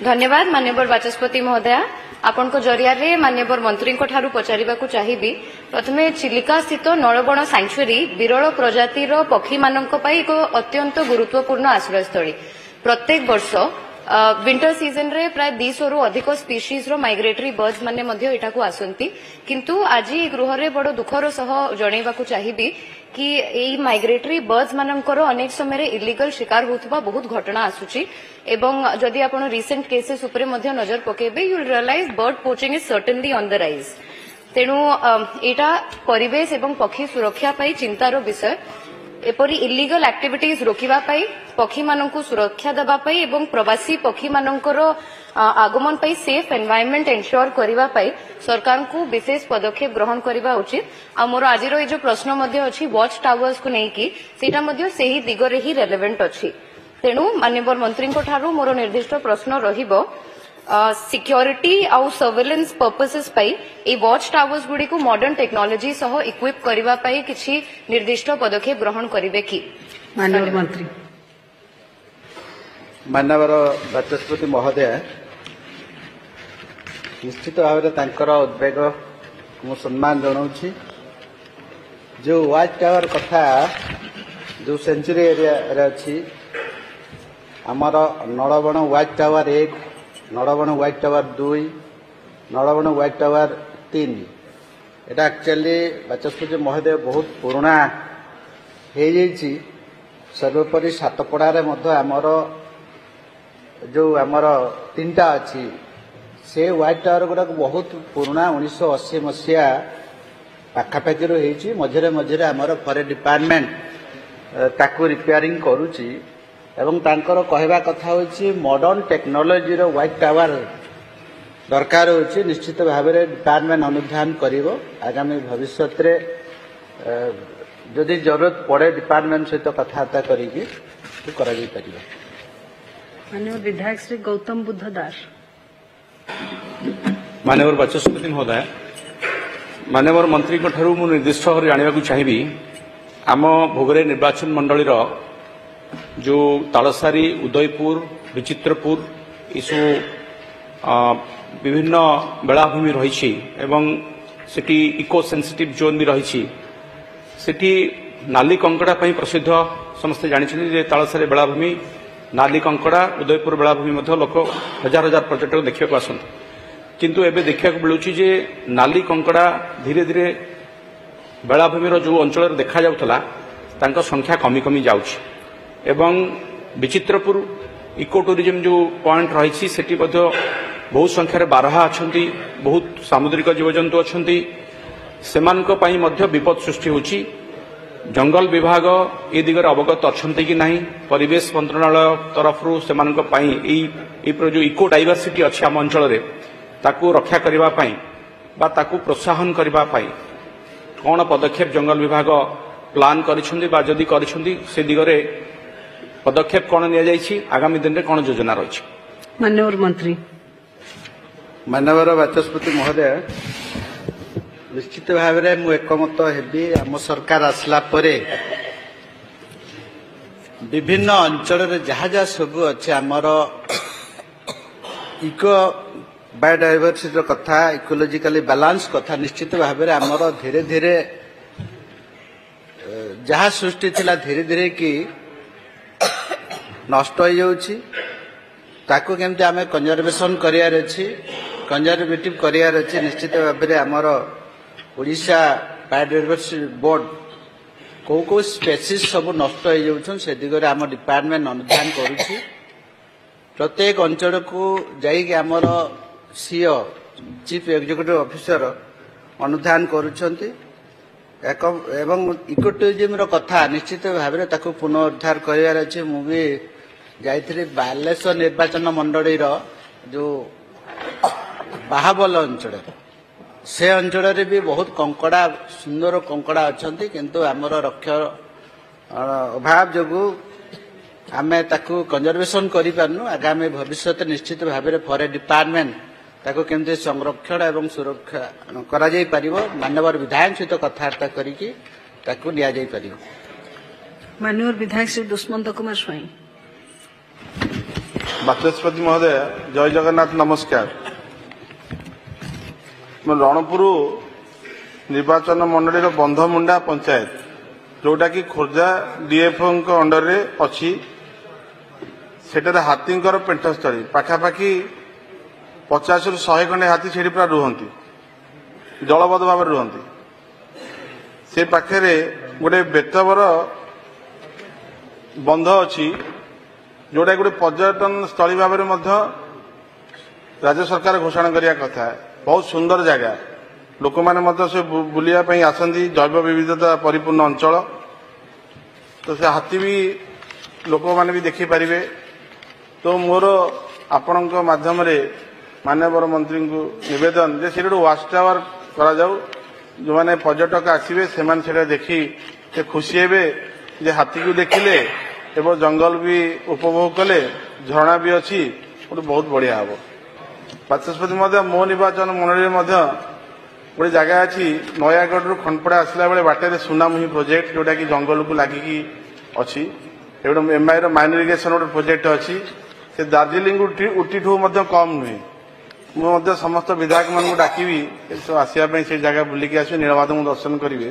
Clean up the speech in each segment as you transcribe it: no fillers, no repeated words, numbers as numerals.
धन्यवाद माननीय बाचस्पति महोदया आपण को जरिया रे माननीय मंत्री ठारू पचारिबा को चाहिबी प्रथमे चिलिका स्थित नलबण सैंक्चुरी विरल प्रजातिर पक्षी मानक पई एक अत्यंत गुरुत्वपूर्ण आश्रयस्थली प्रत्येक वर्ष विंटर सीजन रे प्राय 200 रु अधिक स्पीशीज रो माइग्रेटरी बर्ड्स माने मध्य एटा को आसंती किंतु आज गृह रे बड़ दुखर सह जणैबा को चाहिबी कि एई माइग्रेटरी बर्ड्स मानकर अनेक समय इलीगल शिकार होतबा बहुत घटना आसुची एवं जदि आपण रिसेंट केसेस उपरे मध्य नजर पकेबे you will realise bird poaching is certainly on the rise तेणु एटा परिवेश एवं पक्षी सुरक्षा पई चिंतार विषय एपरी इलीगल एक्टिविटीज रोकिबा पई पक्षी माननकु सुरक्षा देबा पई एवं प्रवासी पक्षी माननकर आगमन पई सेफ एनवायरनमेंट एन्श्योर करिबा पई सरकार को विशेष पदक्षेप ग्रहण करिबा उचित आ मोर आजिर ए जो प्रश्न मध्ये अछि वॉच टावर्स को नै कि सेटा मध्ये सेही दिगरे ही रेलेवेंट अछि तेणु माननीय मंत्री को ठारू मोर निर्दिष्ट प्रश्न रहिबो सिक्योरिटी आउ सर्वेलेंस पर्पसेस पई ए वॉच टावर्स गुडी को मॉडर्न टेक्नोलॉजी सह इक्विप करिबा पई किछि निर्दिष्ट पदक्षेप ग्रहण करिवे कि माननीय मंत्री माननीय बाचस्पति महोदय निश्चित भाव में उद्वेग मु सम्मान जनाऊँगी जो वाच टावर कथा जो सेंचुरी एरिया अच्छी आमर Nalabana watch tower 1 Nalabana watch tower 2 Nalabana watch tower 3 एटा एक्चुअली बाचस्पति महोदय बहुत पुराना हो जाइए सर्वोपरि सातपड़ा आमर जो आमर 3टा अच्छी से व्हाइट टावर गुड़ाक बहुत पुराना 1980 मसीहा पाखापाखि होती मझे मझे आमर फॉरेस्ट डिपार्टमेंट ताकू रिपेयरिंग करुच्ची एवं तांकर कहवा कथा होची मॉडर्न टेक्नोलॉजी रो व्हाइट टावर दरकार होची निश्चित भाव में डिपार्टमेंट अनुधान करिवो आगामी भविष्य रे जदि जरूरत पड़े डिपार्टमेंट सहित कथबार्ता करिकी करा जाई परिबो। माननीय विधायक श्री गौतम बुद्ध दास माननीय बाचस्पति महोदय माननीय मंत्री ठारू मु निर्दिष्ट भाव जाना चाहिए आम भोगरे निर्वाचन मंडलीर जो तालसारी उदयपुर विचित्रपुर इसु विभिन्न बेलाभूमि रही सेठी इको सेंसिटिव जोन भी रही सेठी नाली कंकड़ा प्रसिद्ध समस्ते जानी तालसारी बेलाभूमि नाली कंकड़ा उदयपुर बेलाभूमि लोक हजार हजार पर्यटक देखा आसते किंतु एबे देखा मिलूँ जे नाली कंकड़ा धीरे धीरे बेलाभूमि जो अंचल देखा जाउथला तांका संख्या कमी कमी जाउछि एवं विचित्रपुर इको टूरिज्म जो पॉइंट रही सेठी बहुत संख्यार बारहा अच्छी बहुत सामुद्रिक जीवजंतु अच्छी से विपद सृष्टि होची जंगल विभाग ए दिगरे अवगत अच्छा कि नहीं परिवेश मंत्रणालय तरफ जो इको डाइवर्सिटी अच्छी आम अंचल ताकू रक्षा करने बा ताकू प्रोत्साहन करने कौन पदक्षेप जंगल विभाग प्लान करी से दिगरे पदक्षेप कौन नि आगामी दिन में कौन योजना रही। माननीय मंत्री माननीय बाचस्पति महोदय निश्चित भाव में मु एकमत हेबी आम सरकार आसला परे विभिन्न अंचल जहाँ जहाँ सब अच्छे आमर इको बायोडाइवर्सिटी कथा इकोलोजिकली बैलेंस कथा निश्चित भाव में आमर धीरे धीरे जहाँ सृष्टि थिला धीरे धीरे कि नष्ट हो जाउछि ताकू केमती आमे कंजर्वेशन करियार अछि कंजर्वेटिव करियार अछि निश्चित भाव में आमर ओडिशा बायोडाइवर्सिटी बोर्ड को स्पेसीज सब नष्ट हो जाउछन से दिगरे आम डिपार्टमेंट अनुधान करूछि प्रत्येक अंचल को जाइक आमर सीओ चीफ एग्जीक्यूटिव ऑफिसर अनुधान करूछंती एवं इको टूरिज्म कथा निश्चित भाव में ताकू पुनरुद्धार करार अच्छे मुझे जाइए बालेश्वर निर्वाचन मंडली जो बाहाबल अंचल से अंचल भी बहुत कंकड़ा सुंदर कंकड़ा अच्छा किंतु आमर रक्ष अभाव जो आमे ताकू कंजर्वेशन करूँ आगामी भविष्य निश्चित भाव में फॉरेस्ट डिपार्टमेंट ताको केमती संरक्षण एवं सुरक्षा करा जाई परिबो माननीय विधायक सहित कथबार्ता करिकी ताको निया जाई परिबो। माननीय विधायक श्री दुष्मंत कुमार स्वाई ବାଚସ୍ପତି ମହୋଦୟ ଜୟ ଜଗନ୍ନାଥ ନମସ୍କାର। ମୁଁ ରଣପୁର ନିର୍ବାଚନ ମଣ୍ଡଳୀର ବନ୍ଧମୁଣ୍ଡା ପଞ୍ଚାୟତ ଯୋଉଟାକି ଖୋର୍ଦ୍ଧା ଡିଏଫଓଙ୍କ ଅଣ୍ଡରରେ ଅଛି। ସେଠାରେ ହାତୀଙ୍କର ପେଣ୍ଠସ୍ଥଳୀ ପାଖାପାଖି 50ରୁ 100 ଖଣ୍ଡେ ହାତୀ ସେଠି ପୁରା ରୁହନ୍ତି, ଦଳବଦ୍ଧ ଭାବରେ ରୁହନ୍ତି। ସେ ପାଖରେ ଗୋଟେ ବେତବର ବନ୍ଧ ଅଛି, ଯୋଉଟା ଗୋଟେ ପର୍ଯ୍ୟଟନ ସ୍ଥଳୀ ଭାବରେ ମଧ୍ୟ ରାଜ୍ୟ ସରକାର ଘୋଷଣା କରିବା କଥା। ବହୁତ ସୁନ୍ଦର ଜାଗା, ଲୋକମାନେ ମଧ୍ୟ ସେ ବୁଲିବା ପାଇଁ ଆସନ୍ତି। ଜୈବ ବିବିଧତା ପରିପୂର୍ଣ୍ଣ ଅଞ୍ଚଳ, ତ ସେ ହାତୀ ବି ଲୋକମାନେ ବି ଦେଖିପାରିବେ। ତ ମୋର ଆପଣଙ୍କ ମାଧ୍ୟମରେ ମାନ୍ୟବର ମନ୍ତ୍ରୀଙ୍କୁ ନିବେଦନ ଯେ ସେଠି ଗୋଟେ ୱାଚ୍ ଟାୱାର କରାଯାଉ। ଯେଉଁମାନେ ପର୍ଯ୍ୟଟକ ଆସିବେ ସେମାନେ ସେଟା ଦେଖି ସେ ଖୁସି ହେବେ ଯେ ହାତୀକୁ ଦେଖିଲେ ଏବଂ ଜଙ୍ଗଲ ବି ଉପଭୋଗ କଲେ, ଝରଣା ବି ଅଛି, ଗୋଟେ ବହୁତ ବଢ଼ିଆ ହେବ। ବାଚସ୍ପତି ମଧ୍ୟ ମୋ ନିର୍ବାଚନ ମଣ୍ଡଳୀରେ ମଧ୍ୟ ଗୋଟେ ଜାଗା ଅଛି, ନୟାଗଡ଼ରୁ ଖଣ୍ଡପଡ଼ା ଆସିଲା ବେଳେ ବାଟରେ ସୁନାମୁହିଁ ପ୍ରୋଜେକ୍ଟ, ଯୋଉଟାକି ଜଙ୍ଗଲକୁ ଲାଗିକି ଅଛି। ଗୋଟେ ଏମ୍ଆଇର ମାଇନ ଇରିଗେସନ ଗୋଟେ ପ୍ରୋଜେକ୍ଟ ଅଛି, ସେ ଦାର୍ଜିଲିଂ ଉଟିଠୁ ମଧ୍ୟ କମ୍ ନୁହେଁ। ମୁଁ ମଧ୍ୟ ସମସ୍ତ ବିଧାୟକମାନଙ୍କୁ ଡାକିବି ଆସିବା ପାଇଁ ସେ ଜାଗା ବୁଲିକି ଆସିବେ, ନୀଳମାଧବଙ୍କୁ ଦର୍ଶନ କରିବେ।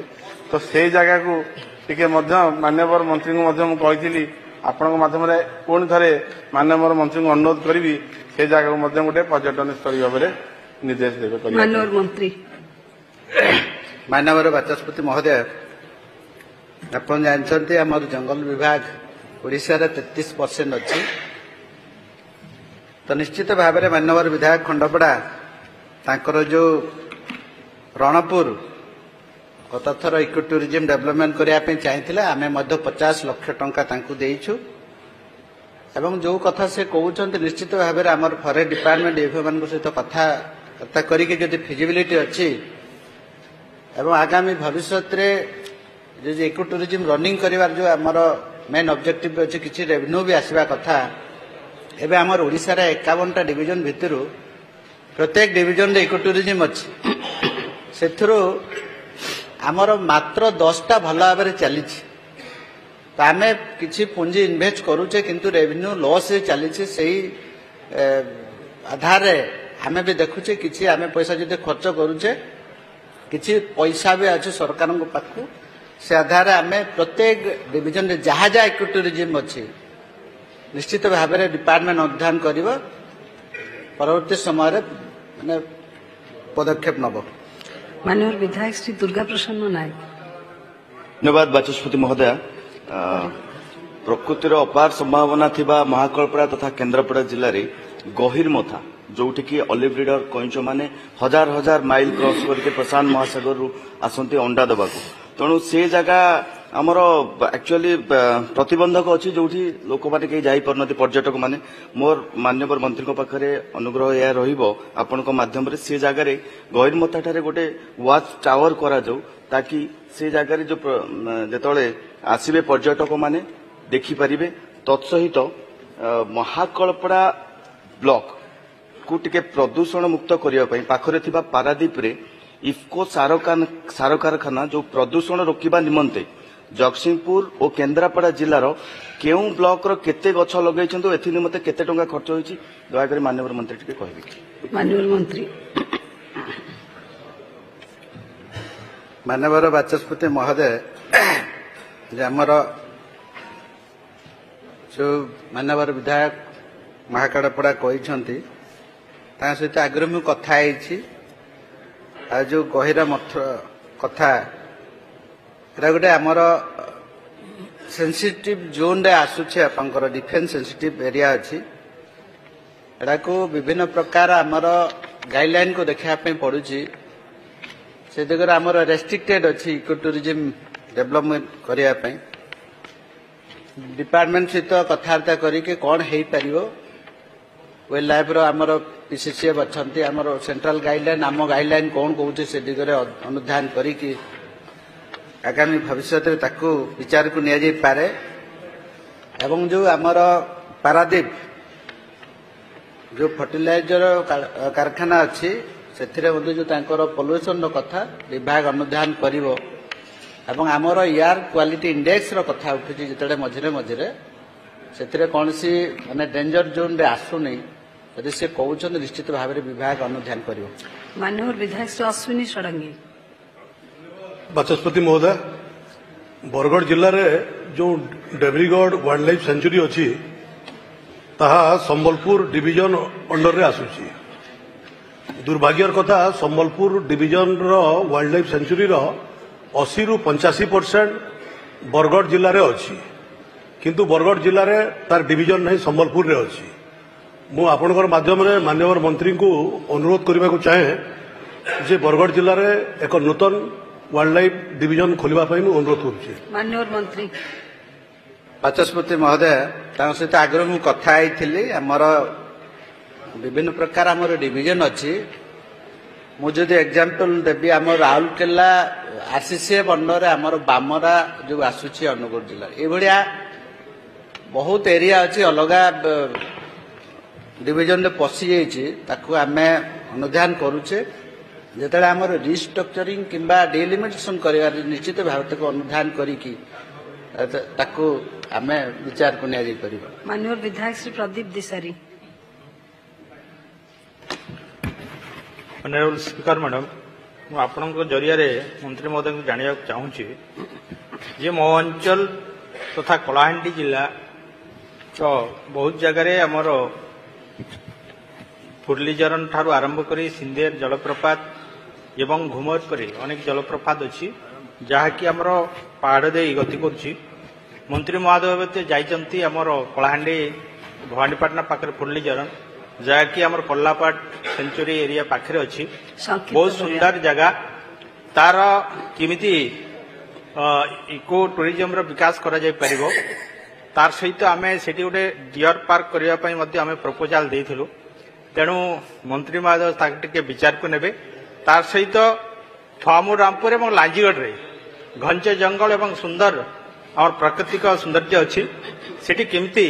ତ ସେଇ ଜାଗାକୁ ଟିକେ ମଧ୍ୟ ମାନ୍ୟବର ମନ୍ତ୍ରୀଙ୍କୁ ମଧ୍ୟ ମୁଁ କହିଥିଲି, ଆପଣଙ୍କ ମାଧ୍ୟମରେ ପୁଣି ଥରେ ମାନ୍ୟବର ମନ୍ତ୍ରୀଙ୍କୁ ଅନୁରୋଧ କରିବି ସେ ଜାଗାକୁ ମଧ୍ୟ ଗୋଟେ ପର୍ଯ୍ୟଟନ ସ୍ଥଳୀ ଭାବରେ ନିର୍ଦ୍ଦେଶ ଦେବେ। ମାନ୍ୟବର ମନ୍ତ୍ରୀ। ମାନ୍ୟବର ବାଚସ୍ପତି ମହୋଦୟ, ଆପଣ ଜାଣିଛନ୍ତି ଆମର ଜଙ୍ଗଲ ବିଭାଗ ଓଡ଼ିଶାରେ 33% ଅଛି। ତ ନିଶ୍ଚିତ ଭାବରେ ମାନ୍ୟବର ବିଧାୟକ ଖଣ୍ଡପଡ଼ା ତାଙ୍କର ଯେଉଁ ରଣପୁର ଗତଥର ଇକୋ ଟୁରିଜିମ୍ ଡେଭଲପମେଣ୍ଟ କରିବା ପାଇଁ ଚାହିଁଥିଲେ, ଆମେ ମଧ୍ୟ 50 ଲକ୍ଷ ଟଙ୍କା ତାଙ୍କୁ ଦେଇଛୁ। ଏବଂ ଯେଉଁ କଥା ସେ କହୁଛନ୍ତି ନିଶ୍ଚିତ ଭାବରେ ଆମର ଫରେଷ୍ଟ ଡିପାର୍ଟମେଣ୍ଟ ଏମାନଙ୍କ ସହିତ କଥାବାର୍ତ୍ତା କରିକି ଯଦି ଫିଜିବିଲିଟି ଅଛି ଏବଂ ଆଗାମୀ ଭବିଷ୍ୟତରେ ଯଦି ଇକୋ ଟୁରିଜିମ୍ ରନିଂ କରିବାର ଯେଉଁ ଆମର ମେନ୍ ଅବଜେକ୍ଟିଭ ଅଛି, କିଛି ରେଭିନ୍ୟୁ ବି ଆସିବା କଥା। ଏବେ ଆମର ଓଡ଼ିଶାରେ 51ଟା ଡିଭିଜନ ଭିତରୁ ପ୍ରତ୍ୟେକ ଡିଭିଜନରେ ଇକୋ ଟୁରିଜିମ୍ ଅଛି। ସେଥିରୁ ଆମର ମାତ୍ର 10ଟା ଭଲ ଭାବରେ ଚାଲିଛି। ତ ଆମେ କିଛି ପୁଞ୍ଜି ଇନଭେଷ୍ଟ କରୁଛେ, କିନ୍ତୁ ରେଭିନ୍ୟୁ ଲସ୍ରେ ଚାଲିଛି। ସେଇ ଆଧାରରେ ଆମେ ବି ଦେଖୁଛେ କିଛି ଆମେ ପଇସା ଯଦି ଖର୍ଚ୍ଚ କରୁଛେ, କିଛି ପଇସା ବି ଅଛି ସରକାରଙ୍କ ପାଖକୁ। ସେ ଆଧାରରେ ଆମେ ପ୍ରତ୍ୟେକ ଡିଭିଜନରେ ଯାହା ଯାହା ଇକୋ ଟୁରିଜିମ୍ ଅଛି ନିଶ୍ଚିତ ଭାବରେ ଡିପାର୍ଟମେଣ୍ଟ ଅଧ୍ୟୟନ କରିବ, ପରବର୍ତ୍ତୀ ସମୟରେ ପଦକ୍ଷେପ ନେବ। ମାନ୍ୟବର ବିଧାୟକ ଶ୍ରୀ ଦୁର୍ଗା ପ୍ରସନ୍ନ ନାୟକ। ଧନ୍ୟବାଦ ବାଚସ୍ପତି ମହୋଦୟ। ପ୍ରକୃତିର ଅପାର ସମ୍ଭାବନା ଥିବା ମହାକାଳପଡ଼ା ତଥା କେନ୍ଦ୍ରାପଡ଼ା ଜିଲ୍ଲାରେ ଗହିରମଥା, ଯୋଉଠିକି ଅଲିଭ୍ ବ୍ରିଡର କଇଁଛ ମାନେ ହଜାର ହଜାର ମାଇଲ କ୍ରସ୍ କରିକି ପ୍ରଶାନ୍ତ ମହାସାଗରରୁ ଆସନ୍ତି ଅଣ୍ଡା ଦେବାକୁ। ତେଣୁ ସେ ଜାଗା ଆମର ଆକ୍ଚୁଆଲି ପ୍ରତିବନ୍ଧକ ଅଛି, ଯୋଉଠି ଲୋକମାନେ କେହି ଯାଇପାରୁନାହାନ୍ତି ପର୍ଯ୍ୟଟକ ମାନେ। ମୋର ମାନ୍ୟବର ମନ୍ତ୍ରୀଙ୍କ ପାଖରେ ଅନୁଗ୍ରହ ଏହା ରହିବ ଆପଣଙ୍କ ମାଧ୍ୟମରେ ସେ ଜାଗାରେ ଗହିରମଥାଠାରେ ଗୋଟେ ୱାଚ୍ ଟାୱାର କରାଯାଉ, ତାକି ସେ ଜାଗାରେ ଯୋଉ ଯେତେବେଳେ ଆସିବେ ପର୍ଯ୍ୟଟକ ମାନେ ଦେଖିପାରିବେ। ତତ୍ସହିତ ମହାକାଳପଡ଼ା ବ୍ଲକ କୁ ଟିକେ ପ୍ରଦୂଷଣ ମୁକ୍ତ କରିବା ପାଇଁ ପାଖରେ ଥିବା ପାରାଦୀପରେ ଇଫ୍କୋ ସାର କାରଖାନା ଯୋଉ ପ୍ରଦୂଷଣ ରୋକିବା ନିମନ୍ତେ ଜଗତସିଂହପୁର ଓ କେନ୍ଦ୍ରାପଡ଼ା ଜିଲ୍ଲାର କେଉଁ ବ୍ଲକର କେତେ ଗଛ ଲଗାଇଛନ୍ତି, ଏଥି ନିମନ୍ତେ କେତେ ଟଙ୍କା ଖର୍ଚ୍ଚ ହୋଇଛି, ଦୟାକରି ମାନ୍ୟବର ମନ୍ତ୍ରୀ ଟିକେ କହିବେ। ମାନ୍ୟବର ମନ୍ତ୍ରୀ। ମାନ୍ୟବର ବାଚସ୍ପତି ମହୋଦୟ, ଯେ ଆମର ଯେଉଁ ମାନ୍ୟବର ବିଧାୟକ ମହାକାଳପଡ଼ା କହିଛନ୍ତି, ତାଙ୍କ ସହିତ ଆଗରୁ ମୁଁ କଥା ହେଇଛି। ଆଉ ଯେଉଁ ଗହିର ମଠ କଥା, ଏଟା ଗୋଟେ ଆମର ସେନ୍ସିଟିଭ ଜୋନ୍ରେ ଆସୁଛି, ଆପଣଙ୍କର ଡିଫେନ୍ସ ସେନ୍ସିଟିଭ ଏରିଆ ଅଛି। ଏଟାକୁ ବିଭିନ୍ନ ପ୍ରକାର ଆମର ଗାଇଡଲାଇନକୁ ଦେଖିବା ପାଇଁ ପଡୁଛି। ସେ ଦିଗରେ ଆମର ରେଷ୍ଟ୍ରିକ୍ଟେଡ୍ ଅଛି ଇକୋ ଟୁରିଜିମ୍ ଡେଭଲପମେଣ୍ଟ କରିବା ପାଇଁ। ଡିପାର୍ଟମେଣ୍ଟ ସହିତ କଥାବାର୍ତ୍ତା କରିକି କ'ଣ ହେଇପାରିବ, ୱାଇଲ୍ଡ ଲାଇଫର ଆମର ପିସିସିଏଫ୍ ଅଛନ୍ତି, ଆମର ସେଣ୍ଟ୍ରାଲ ଗାଇଡଲାଇନ, ଆମ ଗାଇଡଲାଇନ କ'ଣ କହୁଛି ସେ ଦିଗରେ ଅନୁଧ୍ୟାନ କରିକି ଆଗାମୀ ଭବିଷ୍ୟତରେ ତାକୁ ବିଚାରକୁ ନିଆଯାଇପାରେ। ଏବଂ ଯେଉଁ ଆମର ପାରାଦୀପ ଯେଉଁ ଫର୍ଟିଲାଇଜର କାରଖାନା ଅଛି, ସେଥିରେ ମଧ୍ୟ ଯେଉଁ ତାଙ୍କର ପଲ୍ୟୁସନର କଥା ବିଭାଗ ଅନୁଧ୍ୟାନ କରିବ। ଏବଂ ଆମର ଏୟାର କ୍ୱାଲିଟି ଇଣ୍ଡେକ୍ସର କଥା ଉଠୁଛି ଯେତେବେଳେ ମଝିରେ ମଝିରେ, ସେଥିରେ କୌଣସି ମାନେ ଡେଞ୍ଜର ଜୋନ୍ରେ ଆସୁନି ଯଦି ସେ କହୁଛନ୍ତି ନିଶ୍ଚିତ ଭାବରେ ବିଭାଗ ଅନୁଧ୍ୟାନ କରିବ। माननीय विधायक श्री अश्विनी षडंगी। बाचस्पति महोदय, बरगढ़ जिले में जो देवरीगढ़ वाइल्ड लाइफ सेंचुरी अच्छी ताहा संबलपुर डिविजन अंडर रे आसुची। दुर्भाग्यर कथा संबलपुर डिविजन रो वाइल्ड लाइफ सेंचुरी रो 80 रु 85% बरगढ़ जिले में अच्छी, किंतु बरगढ़ जिले में तार डिविजन नहीं संबलपुर रे अच्छी। मु आपणकर माध्यम रे माननीय मंत्री को अनुरोध करने को चाहे जे बरगढ़ जिले में एक नूतन वाइल्ड लाइफ डिविजन खोलिबा पई मु अनुरोध करुछि। माननीय मंत्री। बाचस्पति महोदय, सहित आगे मु कथा होइथिली हमर विभिन्न प्रकार हमर डिविजन अच्छी। मुझे एग्जांपल देवी आम राउरकेला आरसीसीएफ अंडर आमर बामरा जो आसूची अनुगुल जिला ये बहुत एरिया अच्छी अलग डिविजन रे पशि जाइए आम अनुध्यान करुचे जिते आमर रिस्ट्रक्चरिंग किंबा डिलिमिटेशन कर निश्चित भाव अनुध्यान करिकी आम विचार को निया जाई परिबा। माननीय विधायक Shri Pradeep Disari. Honourable speaker madam, मु आपणक जरिया मंत्री महोदय को जाना चाहूँगी जे मो अंचल तथा कलाहांडी जिला तो बहुत जगार आमर फुर्लीचरण ठारू आरंभ कर सिंधेर जलप्रपात एवं घुमर परी अनेक जलप्रपात अच्छी जहाँकि आमर पहाड़ दे गति करुच्ची। मंत्री महोदय जाइछंती आमर कलाहांडी भवानीपाटना पाखे फुर्लीचरण जहाँकि आमर कल्लापाट सेंचुरी एरिया पाखे अच्छी बहुत सुंदर जगह तार किमिति इको टूरिज्म रो विकास करा जाय परिबो। तार सहित आमे सेठी गोटे डियर पार्क करिया पई मध्ये आमे प्रपोजल देइथिलु, तेणु मंत्री महोदय ताके टिके विचार को नेबे। तार सहित थुआमुर रामपुर एवं लांजीगढ़ रे घंचे जंगल एवं सुंदर और प्राकृतिक सौंदर्य अच्छी सेठी किमिति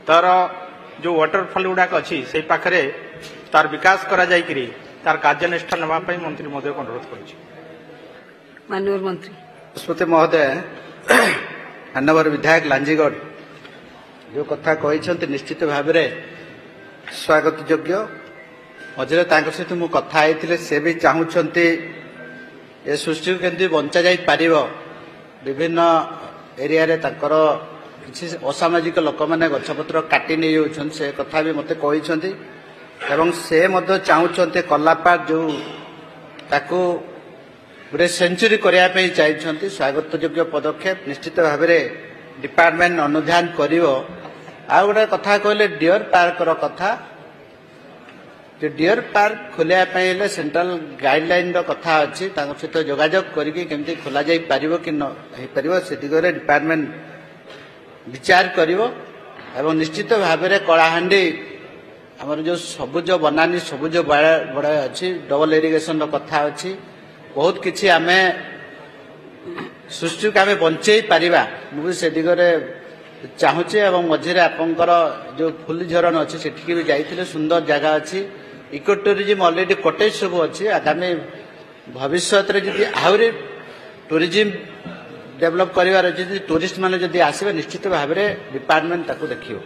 तार जो वाटरफॉल गुड़ाक अच्छी से पाखे तार विकास करा जाय करी तार कार्यानुष्ठान नवा पई मंत्री महोदय को अनुरोध करुछि। माननीय मंत्री। बाचस्पति महोदय, माननीय विधायक लांजीगढ़ जो कथा कहते निश्चित भाव में स्वागत योग्य। मझे सहित मु कथा होइथिले से भी चाहूँगी ए सृष्टि को केमती बंचा जाई पारिबो। विभिन्न एरिया रे ताकर किसी असामाजिक लोक मैंने गछपत्र काटी नहीं जाउछन से कथा भी मते कहते एवं से मध्य चाहूँगी कलापाट जो ताकू गोटे सेंचुरी करने चाहिए स्वागत योग्य पदक्षेप निश्चित भाव में डिपार्टमेंट अनुध्यान करिवो। आ गोटे कथा कहले डियर पार्क रो कथा जो डियर पार्क खोलिया सेंट्रल गाइडलाइन रो कथा अच्छी सहित जोगाजोग करके केमती खोल जाई पारिबो कि न हो पारिबो से दिगरे डिपार्टमेंट विचार करिवो। एवं निश्चित भाव में कलाहांडी आमर जो सबुज बनानी सबुज बड़ा अच्छी डबल इरिगेशन रो कथा अच्छी बहुत किसी आम सृष्टि को आम बंचे पारिबा मुझे से दिगरे चाहूँचे। एवं मझे आपंकर जो फुलीझरण अच्छी सेठिकी भी जाइए सुंदर जगह अच्छी इको टूरिज्म ऑलरेडी कटेज सब अच्छी आगामी भविष्य में आहरी टूरिज्म डेवलप कर टूरिस्ट मैंने आसवे निश्चित भाव में डिपार्टमेंट देखियो।